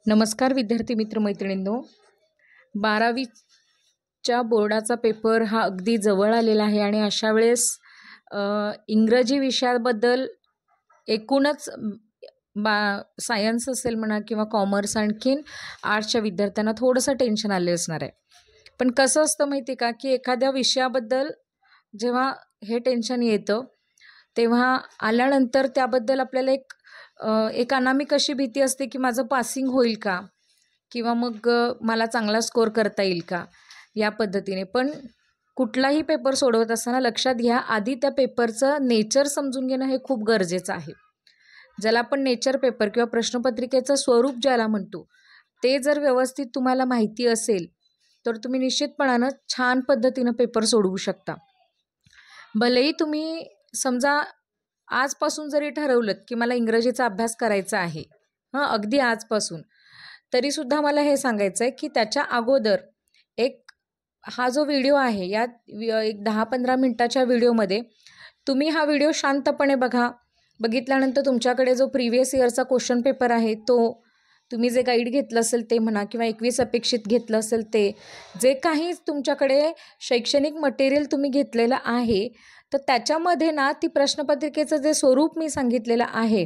नमस्कार विद्यार्थी मित्र मैत्रिणींनो, 12वीच्या बोर्डाचा पेपर हा अगदी जवळ आलेला आहे आणि अशा वेळेस इंग्रजी विषयाबद्दल एकूणच सायन्स असेल म्हणा किंवा कॉमर्स आणखीन आर्ट्सच्या विद्यार्थ्यांना थोडंसं टेन्शन आले असणार आहे. पण कसं असतं माहिती आहे का की एखाद्या विषयाबद्दल जेव्हा हे टेन्शन येतं तेव्हा आल्यानंतर त्याबद्दल आपल्याला एक अनामिक अशी भीती असते की माझं पासिंग होईल का किंवा मग मला चांगला स्कोर करता येईल का या पद्धतीने. पण कुठलाही पेपर सोडवत असताना लक्षात घ्या, आधी त्या पेपरचं नेचर समजून घेणं हे खूप गरजेचं आहे. ज्याला आपण नेचर पेपर किंवा प्रश्नपत्रिकेचं स्वरूप ज्याला म्हणतो ते जर व्यवस्थित तुम्हाला माहिती असेल तर तुम्ही निश्चितपणानं छान पद्धतीनं पेपर सोडवू शकता. भलेही तुम्ही समजा आजपासून जरी ठरवलं की मला इंग्रजीचा अभ्यास करायचा आहे अगदी आजपासून, तरीसुद्धा मला हे सांगायचं आहे की त्याच्या अगोदर हा जो व्हिडिओ आहे यात एक 10-15 मिनटाच्या व्हिडिओमध्ये तुम्ही हा व्हिडिओ शांतपणे बघितल्यानंतर तुमच्याकडे जो प्रिव्हियस इयरचा क्वेश्चन पेपर आहे तो तुम्ही जे गाईड घेतलं असेल ते म्हणा किंवा 21 अपेक्षित घेतलं असेल ते जे काही तुमच्याकडे शैक्षणिक मटेरियल तुम्ही घेतलेलं आहे तर त्याच्यामध्ये ना ती प्रश्नपत्रिकेचं जे स्वरूप मी सांगितलेलं आहे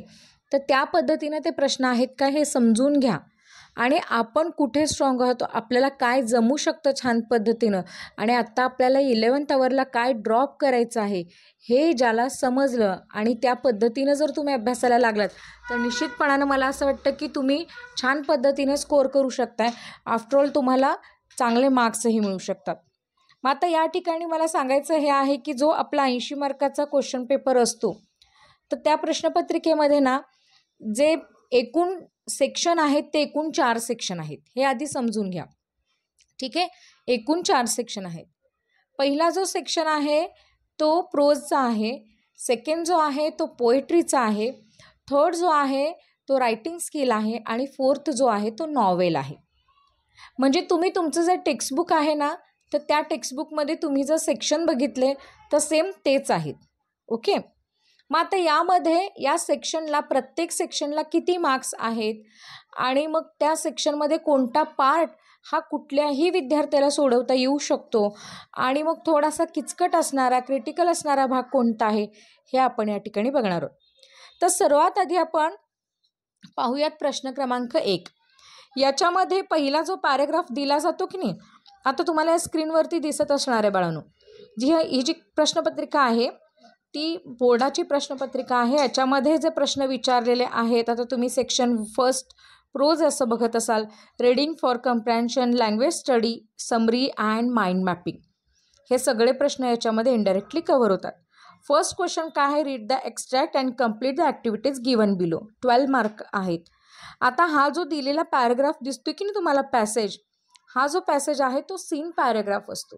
तर त्या पद्धतीने ते प्रश्न आहेत का हे समजून घ्या आणि आपण कुठे स्ट्रॉंग आहोत, आपल्याला काय जमू शकतं छान पद्धतीनं आणि आत्ता आपल्याला 11th आवरला काय ड्रॉप करायचं आहे हे ज्याला समजलं आणि त्या पद्धतीनं जर तुम्ही अभ्यासाला लागलात तर निश्चितपणानं मला असं वाटतं की तुम्ही छान पद्धतीने स्कोअर करू शकताय. आफ्टरऑल तुम्हाला चांगले मार्क्सही मिळू शकतात. मग आता या ठिकाणी मला सांगायचं हे आहे की जो आपला 80 मार्काचा क्वेश्चन पेपर असतो तर त्या प्रश्नपत्रिकेमध्ये ना जे एकूण सेक्शन आहेत ते एकूण 4 सेक्शन आहेत, हे आधी समजून घ्या. ठीक आहे, एकूण 4 सेक्शन आहेत. पहिला जो सेक्शन आहे तो प्रोजचा आहे, सेकंड जो आहे तो पोएट्रीचा आहे, थर्ड जो आहे तो रायटिंग स्किल आहे आणि फोर्थ जो आहे तो नॉवेल आहे. म्हणजे तुम्ही तुमचं जे टेक्स्टबुक आहे ना तर त्या टेक्स्टबुकमध्ये तुम्ही जर सेक्शन बघितले तर सेम तेच आहेत. ओके, मग आता यामध्ये या सेक्शनला प्रत्येक सेक्शनला किती मार्क्स आहेत आणि मग त्या सेक्शनमध्ये कोणता पार्ट हा कुठल्याही विद्यार्थ्याला सोडवता येऊ शकतो आणि मग थोडासा किचकट असणारा क्रिटिकल असणारा भाग कोणता आहे हे आपण या ठिकाणी बघणार आहोत. तर सर्वात आधी आपण पाहूयात प्रश्न क्रमांक 1. याच्यामध्ये पहिला जो पॅरेग्राफ दिला जातो की नाही, आता तुम्हाला या स्क्रीनवरती दिसत असणार आहे बाळांनो, ही जी प्रश्नपत्रिका आहे ती बोर्डाची प्रश्नपत्रिका आहे. याच्यामध्ये जे प्रश्न विचारलेले आहेत, आता तुम्ही सेक्शन फर्स्ट प्रोज असं बघत असाल, reading for comprehension, language study, summary and mind mapping, हे सगळे प्रश्न याच्यामध्ये इनडायरेक्टली कव्हर होतात. फर्स्ट क्वेश्चन काय आहे, read the extract and complete the activities given below, 12 mark आहेत. आता हा जो दिलेला पॅराग्राफ दिसतो की नाही तुम्हाला पॅसेज, हा जो पॅसेज आहे तो सीन पॅराग्राफ असतो.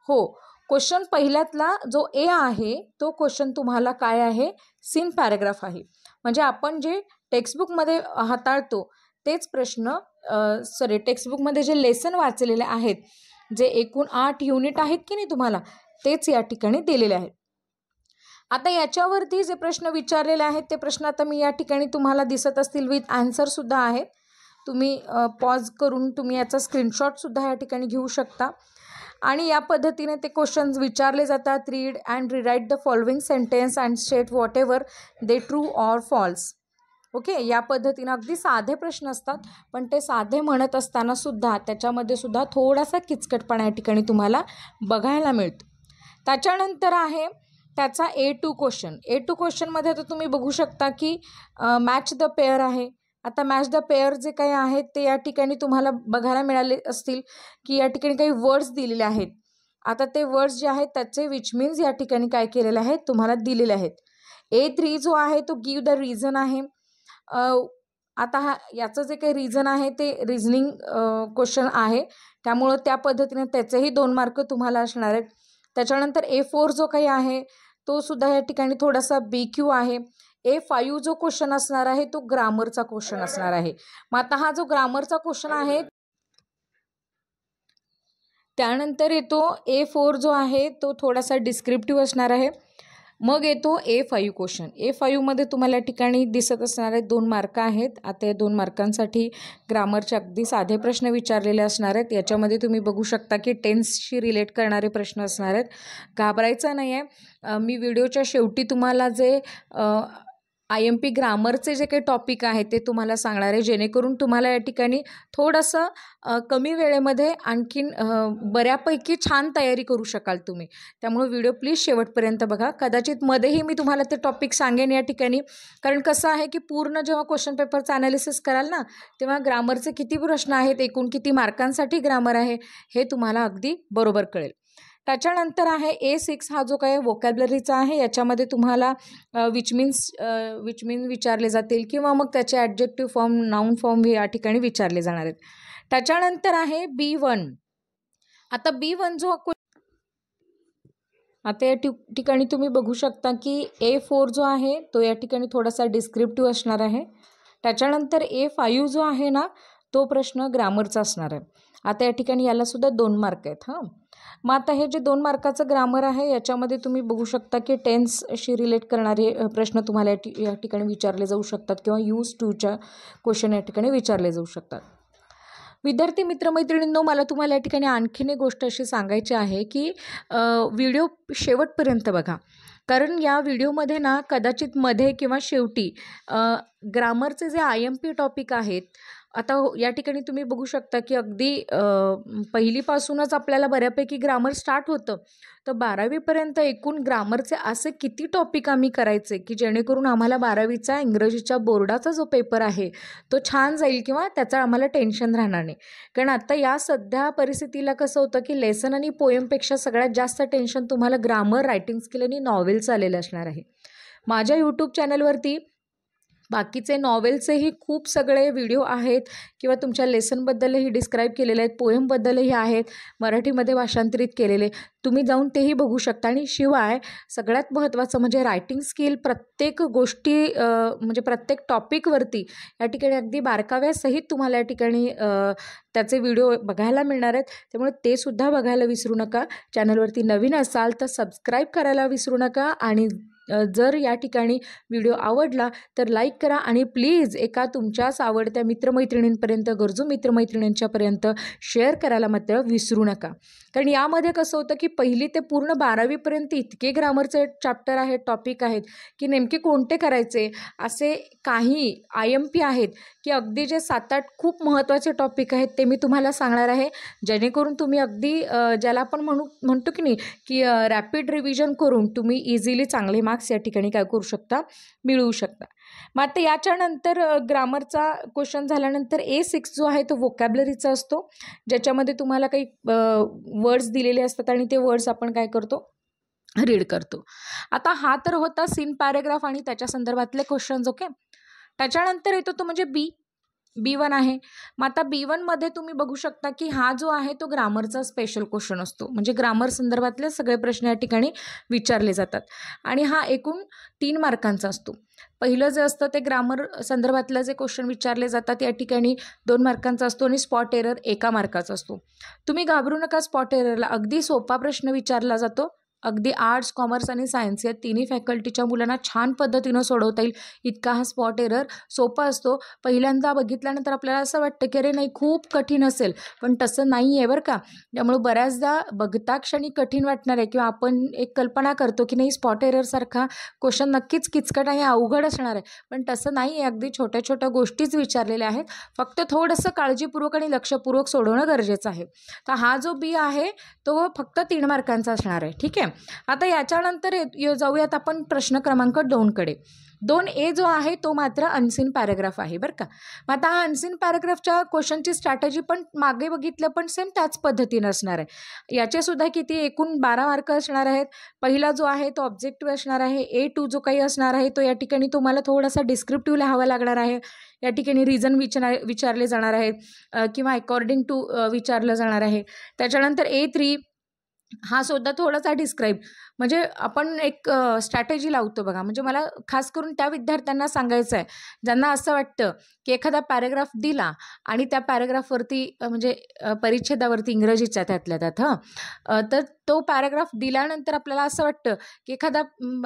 हो, क्वेश्चन पहिल्यातला जो ए आहे तो क्वेश्चन तुम्हाला काय आहे, सीन पॅराग्राफ आहे. म्हणजे आपण जे टेक्स्टबुकमध्ये हाताळतो तेच प्रश्न टेक्स्टबुकमध्ये जे लेसन वाचलेले आहेत, जे एकूण 8 युनिट आहेत की नाही तुम्हाला, तेच या ठिकाणी दिलेले आहेत. आता याच्यावरती जे प्रश्न विचारलेले आहेत ते प्रश्न आता मी या ठिकाणी तुम्हाला दिसत असतील विथ आन्सरसुद्धा आहेत. तुम्ही पॉज करून तुम्ही याचा स्क्रीनशॉटसुद्धा या ठिकाणी घेऊ शकता आणि या पद्धतीने ते क्वेश्चन्स विचारले जातात. Read and rewrite the following sentence and state whatever they true or false. Okay, या पद्धतीनं अगदी साधे प्रश्न असतात, पण ते साधे म्हणत असताना सुद्धा त्याच्यामध्ये सुद्धा थोडासा किचकटपणा या ठिकाणी तुम्हाला बघायला मिळतो. त्याच्यानंतर आहे त्याचा A2 क्वेश्चन. A2 क्वेश्चनमध्ये आता तुम्ही बघू शकता की मॅच द पेअर आहे. आता मॅच द पेअर जे काही आहेत ते या ठिकाणी तुम्हाला बघायला मिळाले असतील की या ठिकाणी काही वर्ड्स दिलेले आहेत. आता ते वर्ड्स जे आहेत त्याचे विच मीन्स या ठिकाणी काय केलेले आहेत तुम्हाला दिलेले आहेत. A3 जो आहे तो गिव्ह द रिझन आहे. आता याचं जे काही रिझन आहे ते रिझनिंग क्वेश्चन आहे, त्यामुळं त्या पद्धतीने त्याचेही 2 मार्क तुम्हाला असणार आहेत. त्याच्यानंतर A4 जो काही आहे तो सुद्धा या ठिकाणी थोडासा BQ आहे. A5 जो क्वेश्चन असणार आहे तो ग्रामरचा क्वेश्चन असणार आहे. मग आता हा जो ग्रामरचा क्वेश्चन आहे त्यानंतर येतो A4 जो आहे तो थोडासा डिस्क्रिप्टिव्ह असणार आहे. मग येतो A5 क्वेश्चन. A5मध्ये तुम्हाला या ठिकाणी दिसत असणारे 2 मार्क आहेत. आता या 2 मार्कांसाठी ग्रामरचे अगदी साधे प्रश्न विचारलेले असणार आहेत. याच्यामध्ये तुम्ही बघू शकता की टेन्सशी रिलेट करणारे प्रश्न असणार आहेत. घाबरायचं नाही आहे. मी व्हिडिओच्या शेवटी तुम्हाला जे IMP ग्रामरचे जे काही टॉपिक आहेत ते तुम्हाला सांगणार आहे, जेणेकरून तुम्हाला या ठिकाणी थोडंसं कमी वेळेमध्ये आणखीन बऱ्यापैकी छान तयारी करू शकाल तुम्ही. त्यामुळे व्हिडिओ प्लीज शेवटपर्यंत बघा. कदाचित मध्येही मी तुम्हाला ते टॉपिक सांगेन या ठिकाणी, कारण कसं आहे की पूर्ण जेव्हा क्वेश्चन पेपरचं ॲनालिसिस कराल ना, तेव्हा ग्रामरचे किती प्रश्न आहेत, एकूण किती मार्कांसाठी ग्रामर आहे, हे तुम्हाला अगदी बरोबर कळेल. त्याच्यानंतर आहे A6 हा जो काही व्होकॅब्लरीचा आहे. याच्यामध्ये तुम्हाला विच मीन्स विचारले जातील किंवा मग त्याचे ॲडजेक्टिव्ह फॉर्म, नाऊन फॉर्म हे या ठिकाणी विचारले जाणार आहेत. त्याच्यानंतर आहे B1. आता B1 जो आता या ठिकाणी तुम्ही बघू शकता की A4 जो आहे तो या ठिकाणी थोडासा डिस्क्रिप्टिव्ह असणार आहे. त्याच्यानंतर A5 जो आहे ना, तो प्रश्न ग्रामरचा असणार आहे. आता या ठिकाणी यालासुद्धा 2 मार्क आहेत. मग आता हे जे 2 मार्काचं ग्रामर आहे याच्यामध्ये तुम्ही बघू शकता की टेन्सशी रिलेट करणारे प्रश्न तुम्हाला या ठिकाणी विचारले जाऊ शकतात किंवा यूज टूच्या क्वेश्चन या ठिकाणी विचारले जाऊ शकतात. विद्यार्थी मित्रमैत्रिणींनो, मला तुम्हाला या ठिकाणी आणखीन एक गोष्ट अशी सांगायची आहे की व्हिडिओ शेवटपर्यंत बघा, कारण या व्हिडिओमध्ये ना कदाचित मध्ये किंवा शेवटी ग्रामरचे जे IMP टॉपिक आहेत, आता या ठिकाणी तुम्ही बघू शकता की अगदी पहिलीपासूनच आपल्याला बऱ्यापैकी ग्रामर स्टार्ट होतं. तर 12वीपर्यंत एकूण ग्रामरचे असे किती टॉपिक आम्ही करायचे की जेणेकरून आम्हाला 12वीचा इंग्रजीच्या बोर्डाचा जो पेपर आहे तो छान जाईल किंवा त्याचं आम्हाला टेन्शन राहणार नाही. कारण आता या सध्या परिस्थितीला कसं होतं की लेसन आणि पोएमपेक्षा सगळ्यात जास्त टेन्शन तुम्हाला ग्रामर, रायटिंग स्किल आणि नॉवेल्स आलेलं असणार आहे. माझ्या यूट्यूब चॅनलवरती बाकीचे नॉवेलचेही खूप सगळे व्हिडिओ आहेत किंवा तुमच्या लेसनबद्दलही डिस्क्राईब केलेले आहेत, पोएमबद्दलही आहेत, मराठीमध्ये भाषांतरित केलेले. तुम्ही जाऊन तेही बघू शकता. आणि शिवाय सगळ्यात महत्त्वाचं म्हणजे रायटिंग स्किल, प्रत्येक गोष्टी म्हणजे प्रत्येक टॉपिकवरती या ठिकाणी अगदी बारकाव्यासहित तुम्हाला या ठिकाणी त्याचे व्हिडिओ बघायला मिळणार आहेत. त्यामुळे ते सुद्धा बघायला विसरू नका. चॅनलवरती नवीन असाल तर सबस्क्राईब करायला विसरू नका. आणि जर या ठिकाणी व्हिडिओ आवडला तर लाईक करा आणि प्लीज एका तुमच्याच आवडत्या मित्रमैत्रिणींपर्यंत, गरजू मित्रमैत्रिणींच्यापर्यंत शेअर करायला मात्र विसरू नका. कारण यामध्ये कसं होतं की 1ली ते पूर्ण 12वीपर्यंत इतके ग्रामरचे चॅप्टर आहेत, टॉपिक आहेत की नेमके कोणते करायचे, असे काही IMP आहेत की अगदी जे 7-8 खूप महत्त्वाचे टॉपिक आहेत ते मी तुम्हाला सांगणार आहे, जेणेकरून तुम्ही अगदी ज्याला आपण म्हणतो की नाही की रॅपिड रिव्हिजन करून तुम्ही इझिली चांगले मार्क्स या ठिकाणी काय करू शकता, मिळवू शकता. मग आता याच्यानंतर ग्रामरचा क्वेश्चन झाल्यानंतर A6 जो आहे तो व्होकॅब्लरीचा असतो, ज्याच्यामध्ये तुम्हाला काही वर्ड्स दिलेले असतात आणि ते वर्ड्स आपण काय करतो, रीड करतो. आता हा तर होता सीन पॅरेग्राफ आणि त्याच्या संदर्भातले क्वेश्चन्स. ओके. त्याच्यानंतर येतो तो म्हणजे B1 आहे. मग आता B1मध्ये तुम्ही बघू शकता की हा जो आहे तो ग्रामरचा स्पेशल क्वेश्चन असतो, म्हणजे ग्रामर संदर्भातले सगळे प्रश्न या ठिकाणी विचारले जातात आणि हा एकूण 3 मार्कांचा असतो. पहिलं जे असतं ते ग्रामर संदर्भातलं जे क्वेश्चन विचारले जातात या ठिकाणी 2 मार्कांचा असतो आणि स्पॉट एरर 1 मार्काचा असतो. तुम्ही घाबरू नका स्पॉट एररला. अगदी सोपा प्रश्न विचारला जातो. अगदी आर्ट्स, कॉमर्स आणि सायन्स या तिन्ही फॅकल्टीच्या मुलांना छान पद्धतीनं सोडवता येईल इतका हा स्पॉट एरर सोपा असतो. पहिल्यांदा बघितल्यानंतर आपल्याला असं वाटतं की अरे नाही खूप कठीण असेल, पण तसं नाही आहे बरं का. त्यामुळे बऱ्याचदा बघता क्षणी कठीण वाटणार आहे किंवा आपण एक कल्पना करतो की नाही स्पॉट एररसारखा क्वेश्चन नक्कीच किचकट आहे, अवघड असणार आहे, पण तसं नाही आहे. अगदी छोट्या छोट्या गोष्टीच विचारलेल्या आहेत, फक्त थोडंसं काळजीपूर्वक आणि लक्षपूर्वक सोडवणं गरजेचं आहे. तर हा जो B आहे तो फक्त 3 मार्कांचा असणार आहे. ठीक आहे. आता याच्यानंतर जाऊयात आपण प्रश्न क्रमांक 2कडे. 2A जो आहे तो मात्र अनसीन पॅरेग्राफ आहे बरं का. मग आता हा अनसीन पॅरेग्राफच्या क्वेश्चनची स्ट्रॅटेजी पण मागे बघितलं पण सेम त्याच पद्धतीनं असणार आहे. याचेसुद्धा किती एकूण 12 मार्क असणार आहेत. पहिला जो आहे तो ऑब्जेक्टिव्ह असणार आहे. A2 जो काही असणार आहे तो या ठिकाणी तुम्हाला थोडासा डिस्क्रिप्टिव्ह लिहावा लागणार आहे. या ठिकाणी रिझन विचारले जाणार आहेत किंवा अकॉर्डिंग टू विचारलं जाणार आहे. त्याच्यानंतर A3 हा सुद्धा थोडासा डिस्क्राईब, म्हणजे आपण एक स्ट्रॅटेजी लावतो बघा. म्हणजे मला खास करून त्या विद्यार्थ्यांना सांगायचं आहे, ज्यांना असं वाटतं की एखादा पॅराग्राफ दिला आणि त्या पॅराग्राफवरती म्हणजे परिच्छेदावरती इंग्रजीच्या त्यातल्या त्यात तर तो पॅराग्राफ दिल्यानंतर आपल्याला असं वाटतं की एखादा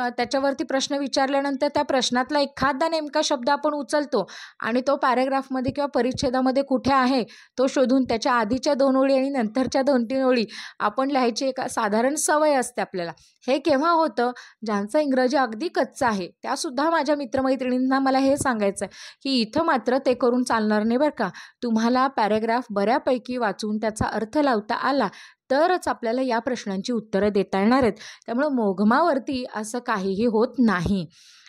त्याच्यावरती प्रश्न विचारल्यानंतर त्या प्रश्नातला एखादा नेमका शब्द आपण उचलतो आणि तो पॅराग्राफमध्ये किंवा परिच्छेदामध्ये कुठे आहे तो शोधून त्याच्या आधीच्या 2 ओळी आणि नंतरच्या 2-3 ओळी आपण लिहायची एक साधारण सवय असते आपल्याला. हे केव्हा होतं? ज्यांचं इंग्रजी अगदी कच्चं आहे त्यासुद्धा माझ्या मित्रमैत्रिणींना मला हे सांगायचं आहे की इथं मात्र ते करून चालणार नाही बरं का. तुम्हाला पॅराग्राफ बऱ्यापैकी वाचून त्याचा अर्थ लावता आला तरच आपल्याला या प्रश्नांची उत्तरं देता येणार आहेत. त्यामुळं मोघमावरती असं काहीही होत नाही.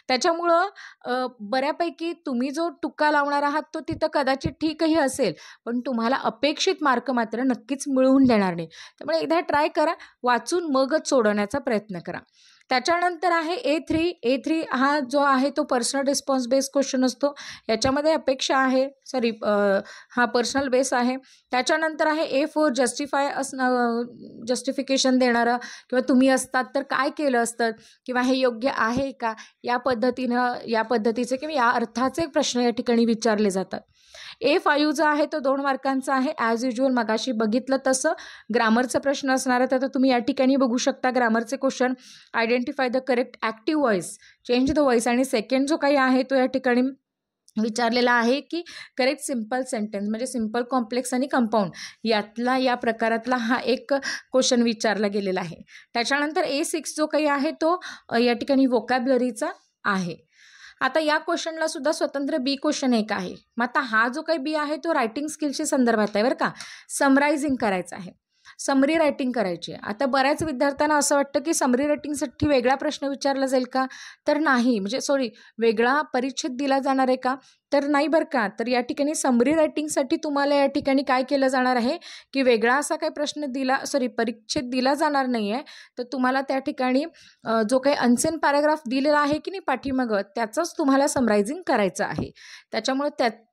त्याच्यामुळं बऱ्यापैकी तुम्ही जो टुक्का लावणार आहात तो तिथं कदाचित ठीकही असेल, पण तुम्हाला अपेक्षित मार्क मात्र नक्कीच मिळवून देणार नाही. त्यामुळे एकदा ट्राय करा, वाचून मगच सोडवण्याचा प्रयत्न करा. त्याच्यानंतर आहे A3 हा जो आहे तो पर्सनल रिस्पॉन्स बेस्ड क्वेश्चन असतो. याच्यामध्ये अपेक्षा आहे हा पर्सनल बेस आहे. त्याच्यानंतर आहे A4 जस्टिफिकेशन देणारं किंवा तुम्ही असतात तर काय केलं असतं किंवा हे योग्य आहे का या पद्धतीचे किंवा या अर्थाचे प्रश्न या ठिकाणी विचारले जातात. A5 जो आहे तो 2 मार्कांचा आहे. ॲज युज्युअल मगाशी बघितलं तसं ग्रामरचा प्रश्न असणार आहे. तर तुम्ही या ठिकाणी बघू शकता ग्रामरचे question. Identify the correct active voice, change the voice आणि सेकंड जो काही आहे तो या ठिकाणी विचारलेला आहे की करेक्ट सिम्पल सेंटेन्स म्हणजे सिम्पल कॉम्प्लेक्स आणि कंपाऊंड या प्रकारातला हा एक क्वेश्चन विचारला गेलेला आहे. त्याच्यानंतर A6 जो काही आहे तो या ठिकाणी व्होकॅब्युलरीचा आहे. आता या क्वेश्चनला सुद्धा स्वतंत्र बी क्वेश्चन एक आहे. मग आता हा जो काही बी आहे तो रायटिंग स्किलशी संदर्भात आहे बरं का. समरायझिंग करायचं आहे, समरी रायटिंग करायची आहे. आता बऱ्याच विद्यार्थ्यांना असं वाटतं की समरी रायटिंगसाठी वेगळा प्रश्न विचारला जाईल का, तर नाही. म्हणजे वेगळा परिच्छेद दिला जाणार आहे का, तर नाही बरं का. तर या ठिकाणी समरी रायटिंगसाठी तुम्हाला या ठिकाणी काय केलं जाणार आहे की वेगळा असा काही परिच्छेद दिला जाणार नाही आहे. तर तुम्हाला त्या ठिकाणी जो काही अनसेन पॅराग्राफ दिलेला आहे की नाही पाठीमागं त्याचंच तुम्हाला समरायझिंग करायचं आहे. त्याच्यामुळे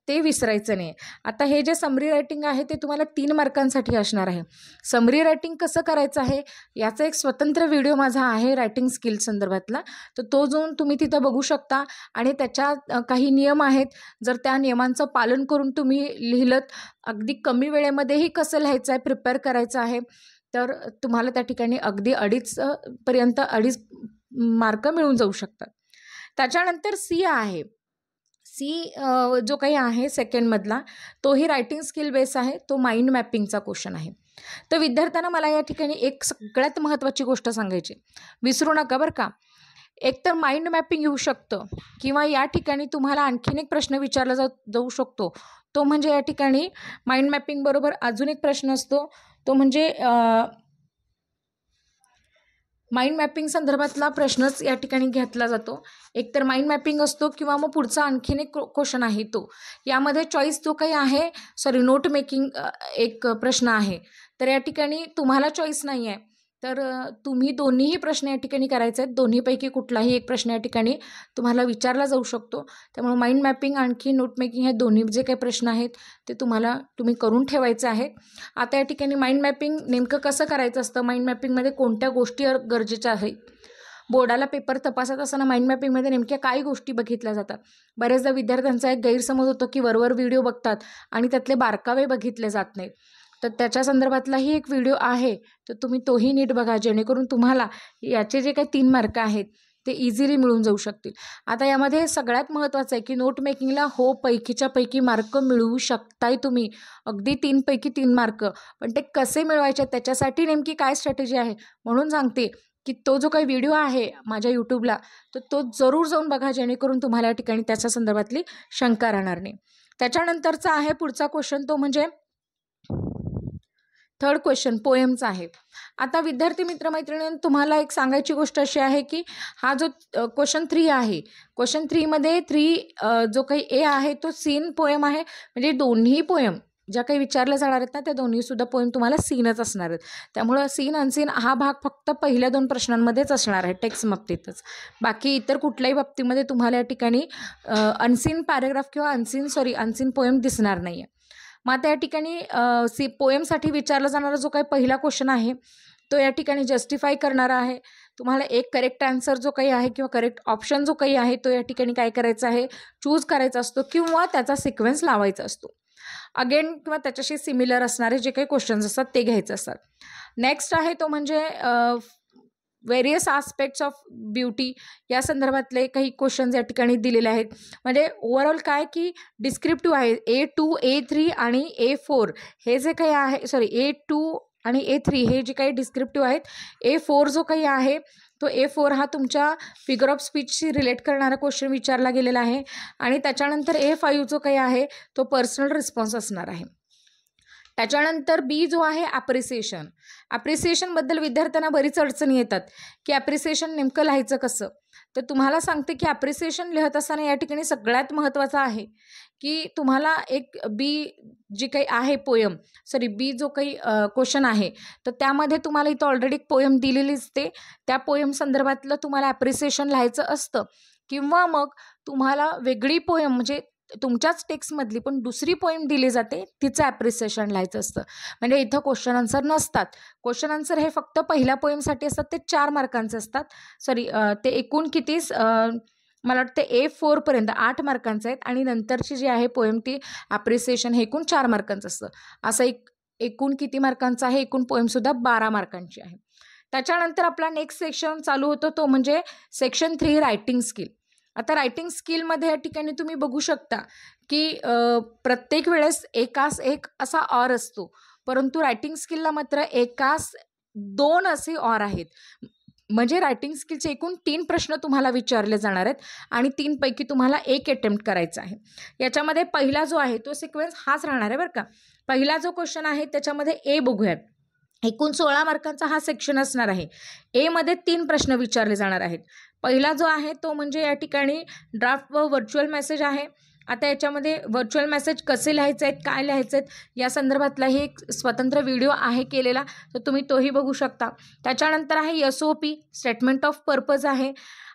ते विसरायचं नाही. आता हे जे समरी रायटिंग आहे ते तुम्हाला 3 मार्कांसाठी असणार आहे. समरी रायटिंग कसं करायचं आहे याचा एक स्वतंत्र व्हिडिओ माझा आहे रायटिंग स्किल संदर्भातला. तर तो जाऊन तुम्ही तिथं बघू शकता आणि त्याच्यात काही नियम आहेत. जर त्या नियमांचं पालन करून तुम्ही लिहिलं अगदी कमी वेळेमध्येही कसं लिहायचं आहे, प्रिपेअर करायचं आहे, तर तुम्हाला त्या ठिकाणी अगदी 2.5 मार्क मिळून जाऊ शकतात. त्याच्यानंतर C आहे. जो काही आहे सेकंडमधला तोही रायटिंग स्किल बेस आहे. तो माइंड मॅपिंगचा क्वेश्चन आहे. तर विद्यार्थ्यांना मला या ठिकाणी एक सगळ्यात महत्त्वाची गोष्ट सांगायची, विसरू नका बरं का. एकतर माइंड मॅपिंग येऊ शकतं किंवा या ठिकाणी तुम्हाला आणखीन एक प्रश्न विचारला जाऊ शकतो. तो म्हणजे या ठिकाणी माइंड मॅपिंग बरोबर अजून एक प्रश्न असतो. तो म्हणजे माइंड मॅपिंग संदर्भातला प्रश्नच या ठिकाणी घेतला जातो. एकतर माइंड मॅपिंग असतो किंवा मग पुढचा आणखीन एक क्वेश्चन आहे तो. यामध्ये चॉईस जो काही आहे नोट मेकिंग एक प्रश्न आहे. तर या ठिकाणी तुम्हाला चॉईस नाही आहे. तर तुम्ही दोन्हीही प्रश्न या ठिकाणी करायचे आहेत. दोन्हीपैकी कुठलाही एक प्रश्न या ठिकाणी तुम्हाला विचारला जाऊ शकतो. त्यामुळे माइंड मॅपिंग आणखी नोट मेकिंग हे दोन्ही जे काही प्रश्न आहेत ते तुम्ही करून ठेवायचे आहेत. आता या ठिकाणी माइंड मॅपिंग नेमकं कसं करायचं असतं, माइंड मॅपिंगमध्ये कोणत्या गोष्टी गरजेच्या आहेत, बोर्डाला पेपर तपासत असताना माइंड मॅपिंगमध्ये नेमक्या काय गोष्टी बघितल्या जातात. बरेचदा विद्यार्थ्यांचा एक गैरसमज होतो की वरवर व्हिडिओ बघतात आणि त्यातले बारकावे बघितले जात नाहीत. तर त्याच्या संदर्भातलाही एक व्हिडिओ आहे, तर तुम्ही तोही नीट बघा जेणेकरून तुम्हाला याचे जे काही 3 मार्क आहेत ते इझिली मिळून जाऊ शकतील. आता यामध्ये सगळ्यात महत्त्वाचं आहे की नोट मेकिंगला पैकीच्या पैकी मार्क मिळवू शकताय तुम्ही, अगदी 3 पैकी 3 मार्क. पण ते कसे मिळवायचे त्याच्यासाठी नेमकी काय स्ट्रॅटेजी आहे म्हणून सांगते की तो जो काही व्हिडिओ आहे माझ्या यूट्यूबला तर तो जरूर जाऊन बघा जेणेकरून तुम्हाला या ठिकाणी त्याच्या संदर्भातली शंका राहणार नाही. त्याच्यानंतरचा आहे पुढचा क्वेश्चन, तो म्हणजे थर्ड क्वेश्चन पोएमचा आहे. आता विद्यार्थी मित्रमैत्रिणींनो तुम्हाला एक सांगायची गोष्ट अशी आहे की हा जो क्वेश्चन 3 आहे, क्वेश्चन 3मध्ये जो काही ए आहे तो सीन पोएम आहे. म्हणजे दोन्ही पोएम ज्या काही विचारल्या जाणार आहेत ना त्या दोन्हीसुद्धा पोएम तुम्हाला सीनच असणार आहेत. त्यामुळं सीन अनसीन हा भाग फक्त पहिल्या 2 प्रश्नांमध्येच असणार आहे टेक्स्ट बाबतीतच. बाकी इतर कुठल्याही बाबतीमध्ये तुम्हाला या ठिकाणी अनसीन पॅरेग्राफ किंवा अनसीन पोएम दिसणार नाही आहे. मग आता या ठिकाणी पोएमसाठी विचारला जाणारा जो काही पहिला क्वेश्चन आहे तो या ठिकाणी जस्टिफाय करणारा आहे. तुम्हाला एक करेक्ट आन्सर जो काही आहे किंवा करेक्ट ऑप्शन जो काही आहे तो या ठिकाणी काय करायचा आहे, चूज करायचा असतो किंवा त्याचा सिक्वेन्स लावायचा असतो. अगेन किंवा त्याच्याशी सिमिलर असणारे जे काही क्वेश्चन्स असतात ते घ्यायचे असतात. नेक्स्ट आहे तो म्हणजे व्हेरियस आस्पेक्ट्स ऑफ ब्युटी या संदर्भातले काही क्वेश्चन्स या ठिकाणी दिलेले आहेत. म्हणजे ओव्हरऑल काय की डिस्क्रिप्टिव्ह आहे. A2, A3 आणि A4 हे जे काही आहे, A2 आणि A3 हे जे काही डिस्क्रिप्टिव्ह आहेत. A4 जो काही आहे तो A4 हा तुमच्या फिगर ऑफ स्पीचशी रिलेट करणारा क्वेश्चन विचारला गेलेला आहे आणि त्याच्यानंतर A5 जो काही आहे तो पर्सनल रिस्पॉन्स असणार आहे. त्याच्यानंतर बी जो आहे ॲप्रिसिएशनबद्दल विद्यार्थ्यांना बरीच अडचणी येतात की ॲप्रिसिएशन नेमकं लिहायचं कसं. तर तुम्हाला सांगते की ॲप्रिसिएशन लिहत असताना या ठिकाणी सगळ्यात महत्त्वाचं आहे की तुम्हाला एक बी जी काही आहे बी जो काही क्वेश्चन आहे तर त्यामध्ये तुम्हाला इथं ऑलरेडी एक पोयम दिलेलीच ते त्या पोयम संदर्भातलं तुम्हाला ॲप्रिसिएशन लिहायचं असतं किंवा मग तुम्हाला वेगळी पोयम म्हणजे तुमच्याच टेक्स्टमधली पण दुसरी पोयम दिली जाते तिचं ॲप्रिसिएशन लिहायचं असतं. म्हणजे इथं क्वेश्चन आन्सर नसतात. क्वेश्चन आन्सर हे फक्त पहिल्या पोयमसाठी असतात, ते 4 मार्कांचे असतात. ते एकूण किती मला वाटतं A4पर्यंत 8 मार्कांचं आहेत आणि नंतरची जी आहे पोयम ती ॲप्रिसिएशन हे एकूण 4 मार्कांचं असतं. असं एकूण किती मार्कांचं आहे, एकूण पोयमसुद्धा 12 मार्कांची आहे. त्याच्यानंतर आपला नेक्स्ट सेक्शन चालू होतो तो म्हणजे सेक्शन 3 रायटिंग स्किल. आता रायटिंग स्किलमध्ये या ठिकाणी तुम्ही बघू शकता की प्रत्येक वेळेस एकास एक असा ऑर असतो, परंतु रायटिंग स्किलला मात्र एकास 2 असे ऑर आहेत. म्हणजे रायटिंग स्किलचे एकूण 3 प्रश्न तुम्हाला विचारले जाणार आहेत आणि 3 पैकी तुम्हाला एक अटेम्प्ट करायचा आहे. याच्यामध्ये पहिला जो आहे तो सिक्वेन्स हाच राहणार आहे बरं का. पहिला जो क्वेश्चन आहे त्याच्यामध्ये ए बघूयात. एकूण 16 मार्कांचा हा सेक्शन असणार आहे. एमध्ये 3 प्रश्न विचारले जाणार आहेत. पहिला जो आहे तो म्हणजे या ठिकाणी ड्राफ्ट व व्हर्च्युअल मेसेज आहे. आता याच्यामध्ये व्हर्च्युअल मेसेज कसे लिहायचे आहेत, काय लिहायचे आहेत या संदर्भातलाही एक स्वतंत्र व्हिडिओ आहे केलेला, तर तुम्ही तोही बघू शकता. त्याच्यानंतर आहे SOP स्टेटमेंट ऑफ पर्पज आहे.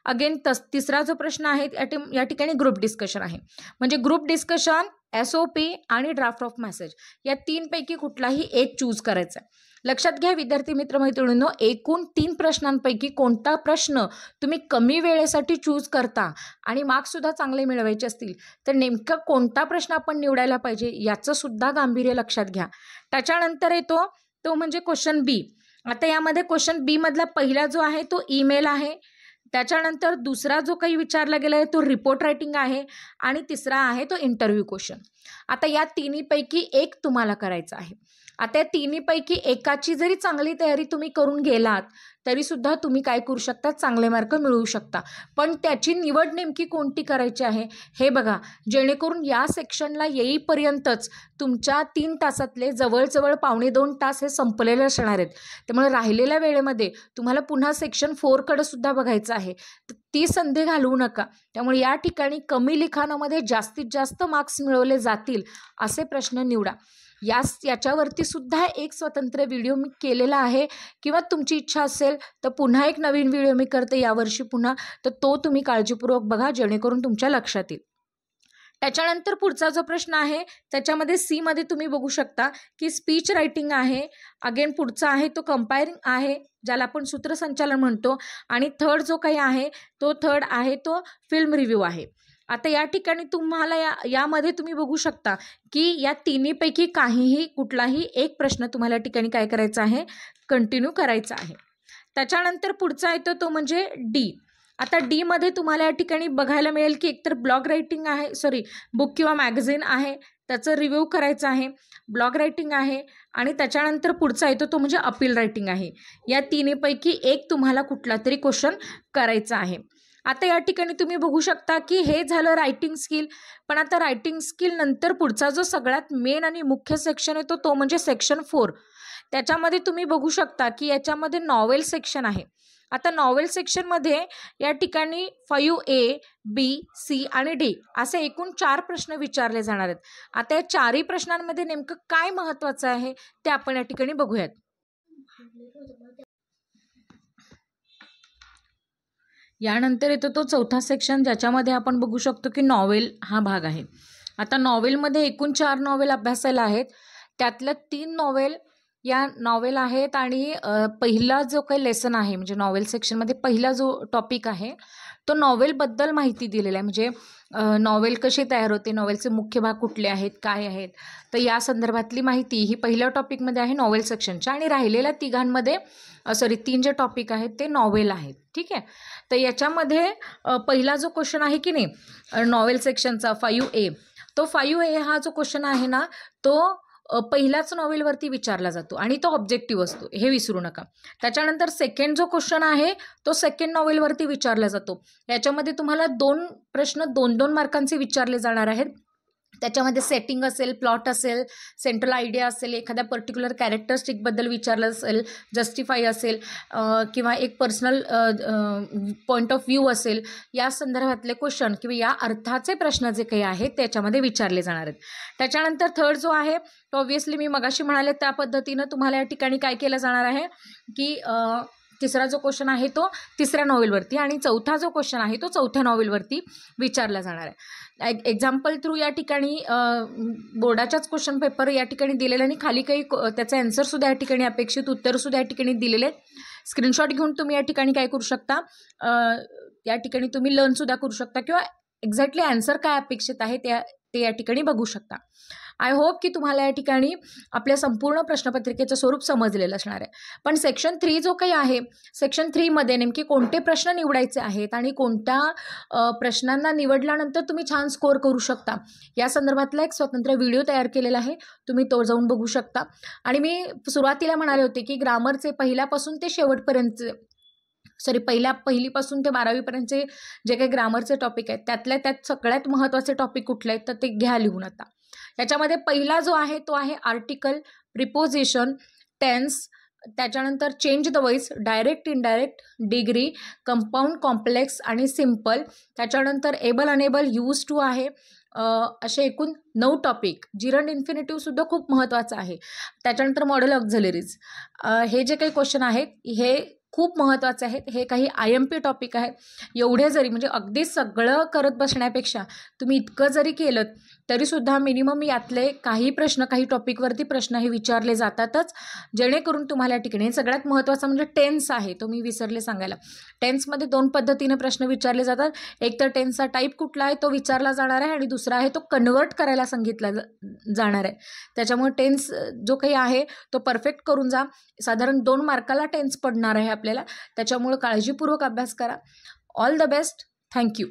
अगेन तिसरा जो प्रश्न आहे या ठिकाणी ग्रुप डिस्कशन आहे. म्हणजे ग्रुप डिस्कशन, SOP आणि ड्राफ्ट ऑफ मेसेज या 3 पैकी कुठलाही एक चूज करायचा आहे. लक्षात घ्या विद्यार्थी मित्रमैत्रिणींनो, एकूण 3 प्रश्नांपैकी कोणता प्रश्न तुम्ही कमी वेळेसाठी चूज करता आणि मार्क्ससुद्धा चांगले मिळवायचे असतील तर नेमका कोणता प्रश्न आपण निवडायला पाहिजे याचं सुद्धा गांभीर्य लक्षात घ्या. त्याच्यानंतर येतो तो म्हणजे क्वेश्चन बी. आता यामध्ये क्वेश्चन बी मधला पहिला जो आहे तो ईमेल आहे. त्याच्यानंतर दुसरा जो काही विचारला गेला आहे तो रिपोर्ट रायटिंग आहे आणि तिसरा आहे तो इंटरव्ह्यू क्वेश्चन. आता या तिन्हीपैकी एक तुम्हाला करायचं आहे. आता या तिन्हीपैकी एकाची जरी चांगली तयारी तुम्ही करून गेलात तरीसुद्धा तुम्ही काय करू शकता, चांगले मार्क मिळवू शकता. पण त्याची निवड नेमकी कोणती करायची आहे हे बघा, जेणेकरून या सेक्शनला येईपर्यंतच तुमच्या 3 तासातले जवळजवळ 1.25 तास हे संपलेले असणार आहेत. त्यामुळे राहिलेल्या वेळेमध्ये तुम्हाला पुन्हा सेक्शन 4कडे सुद्धा बघायचं आहे. तर ती संधी घालवू नका. त्यामुळे या ठिकाणी कमी लिखाणामध्ये जास्तीत जास्त मार्क्स मिळवले जातील असे प्रश्न निवडा. याच्यावरती सुद्धा एक स्वतंत्र व्हिडिओ मी केलेला आहे किंवा तुमची इच्छा असेल तर पुन्हा एक नवीन व्हिडिओ मी करते यावर्षी पुन्हा, तर तो तुम्ही काळजीपूर्वक बघा जेणेकरून तुमच्या लक्षात येईल. त्याच्यानंतर पुढचा जो प्रश्न आहे त्याच्यामध्ये सीमध्ये तुम्ही बघू शकता की स्पीच रायटिंग आहे. अगेन पुढचा आहे तो कंपायरिंग आहे ज्याला आपण सूत्रसंचालन म्हणतो आणि थर्ड जो काही आहे तो फिल्म रिव्ह्यू आहे. आता या ठिकाणी तुम्हाला यामध्ये तुम्ही बघू शकता की या तिन्हीपैकी कुठलाही एक प्रश्न तुम्हाला या ठिकाणी काय करायचा आहे, कंटिन्यू करायचा आहे. त्याच्यानंतर पुढचा येतो तो म्हणजे डी. आता डीमध्ये तुम्हाला या ठिकाणी बघायला मिळेल की एकतर ब्लॉग रायटिंग आहे, बुक किंवा मॅगझिन आहे त्याचं रिव्ह्यू करायचं आहे, ब्लॉग रायटिंग आहे आणि त्याच्यानंतर पुढचा येतो तो म्हणजे अपील रायटिंग आहे. या तिन्हीपैकी एक तुम्हाला कुठला तरी क्वेश्चन करायचा आहे. आता या ठिकाणी तुम्ही बघू शकता की हे झालं रायटिंग स्किल. पण आता रायटिंग स्किल नंतर पुढचा जो सगळ्यात मेन आणि मुख्य सेक्शन येतो तो म्हणजे सेक्शन 4. त्याच्यामध्ये तुम्ही बघू शकता की याच्यामध्ये नॉवेल सेक्शन आहे. आता नॉवेल सेक्शनमध्ये या ठिकाणी 5A, B, C आणि D असे एकूण 4 प्रश्न विचारले जाणार आहेत. आता या 4ही प्रश्नांमध्ये नेमकं काय महत्त्वाचं आहे ते आपण या ठिकाणी बघूयात. यानंतर येतो तो चौथा सेक्शन ज्याच्यामध्ये आपण बघू शकतो की नॉवेल हा भाग आहे. आता नॉवेलमध्ये एकूण 4 नॉवेल अभ्यासायला आहेत. त्यातल्या 3 नॉवेल या नॉवेल आहेत आणि पहिला जो काही लेसन आहे म्हणजे नॉवेल सेक्शनमध्ये पहिला जो टॉपिक आहे तो नॉवेलबद्दल माहिती दिलेला आहे. म्हणजे नॉवेल कशी तयार होते, नॉवेलचे मुख्य भाग कुठले आहेत, काय आहेत, तर या संदर्भातली माहिती ही पहिल्या टॉपिकमध्ये आहे नॉवेल सेक्शनच्या. आणि राहिलेल्या तिघांमध्ये 3 जे टॉपिक आहेत ते नॉवेल आहेत. ठीक आहे. तर याच्यामध्ये पहिला जो क्वेश्चन आहे की नाही नॉवेल सेक्शनचा 5A, तो 5A हा जो क्वेश्चन आहे ना तो पहिल्याच नॉवेलवरती विचारला जातो आणि तो ऑब्जेक्टिव्ह असतो, हे विसरू नका. त्याच्यानंतर सेकंड जो क्वेश्चन आहे तो सेकंड नॉवेलवरती विचारला जातो. याच्यामध्ये तुम्हाला 2 प्रश्न 2-2 मार्कांचे विचारले जाणार आहेत. त्याच्यामध्ये सेटिंग असेल, प्लॉट असेल, सेंट्रल आयडिया असेल, एखाद्या पर्टिक्युलर कॅरेक्टरिस्टिकबद्दल विचारलं असेल, जस्टिफाय असेल किंवा एक पर्सनल पॉईंट ऑफ व्ह्यू असेल, या संदर्भातले क्वेश्चन किंवा या अर्थाचे प्रश्न जे काही आहेत त्याच्यामध्ये विचारले जाणार आहेत. त्याच्यानंतर थर्ड जो आहे तो ऑब्व्हियसली मी मगाशी म्हणाले त्या पद्धतीनं तुम्हाला या ठिकाणी काय केलं जाणार आहे की तिसरा जो क्वेश्चन आहे तो तिसऱ्या नॉवेलवरती आणि चौथा जो क्वेश्चन आहे तो चौथ्या नॉवेलवरती विचारला जाणार आहे. एक्झाम्पल थ्रू या ठिकाणी बोर्डाच्याच क्वेश्चन पेपर या ठिकाणी दिलेले आणि खाली काही त्याचे आन्सरसुद्धा या ठिकाणी अपेक्षित उत्तरसुद्धा या ठिकाणी दिलेले आहेत. स्क्रीनशॉट घेऊन तुम्ही या ठिकाणी काय करू शकता, या ठिकाणी तुम्ही लर्नसुद्धा करू शकता किंवा एक्झॅक्टली आन्सर काय अपेक्षित आहे ते या ठिकाणी बघू शकता. आय होप की तुम्हाला या ठिकाणी आपल्या संपूर्ण प्रश्नपत्रिकेचं स्वरूप समजलेलं असणार आहे. पण सेक्शन 3 जो काही आहे, सेक्शन 3मध्ये नेमके कोणते प्रश्न निवडायचे आहेत आणि कोणत्या प्रश्नांना निवडल्यानंतर तुम्ही छान स्कोअर करू शकता या संदर्भातला एक स्वतंत्र व्हिडिओ तयार केलेला आहे, तुम्ही तो जाऊन बघू शकता. आणि मी सुरुवातीला म्हणाले होते की ग्रामरचे पहिल्यापासून ते शेवटपर्यंत पहिलीपासून ते 12वीपर्यंतचे जे काही ग्रामरचे टॉपिक आहेत त्यातल्या त्यात सगळ्यात महत्त्वाचे टॉपिक कुठले आहेत तर ते घ्या लिहून. आता याच्यामध्ये पहिला जो आहे तो आहे आर्टिकल, प्रिपोजिशन, टेन्स, त्याच्यानंतर change the voice, direct indirect, degree, compound, complex आणि सिम्पल. त्याच्यानंतर एबल, अनेबल, यूज टू आहे. असे एकूण 9 टॉपिक. जिरंड इन्फिनिटिव्ह सुद्धा खूप महत्त्वाचं आहे. त्याच्यानंतर मॉडेल ऑक्झिलरीज. हे जे काही क्वेश्चन आहेत हे खूप महत्त्वाचे आहेत. हे काही IMP टॉपिक आहेत. एवढे जरी म्हणजे अगदी सगळं करत बसण्यापेक्षा तुम्ही इतकं जरी केलं तरीसुद्धा मिनिमम यातले काही प्रश्न, काही टॉपिकवरती प्रश्न हे विचारले जातातच, जेणेकरून तुम्हाला या ठिकाणी सगळ्यात महत्त्वाचा म्हणजे टेन्स आहे, तो मी विसरले सांगायला. टेन्समध्ये 2 पद्धतीने प्रश्न विचारले जातात. एक तर टेन्सचा टाईप कुठला आहे तो विचारला जाणार आहे आणि दुसरा आहे तो कन्वर्ट करायला सांगितला जाणार आहे. त्याच्यामुळे टेन्स जो काही आहे तो परफेक्ट करून जा. साधारण 2 मार्काला टेन्स पडणार आहे आपल्याला, त्याच्यामुळे काळजीपूर्वक अभ्यास करा. All the best. थँक्यू.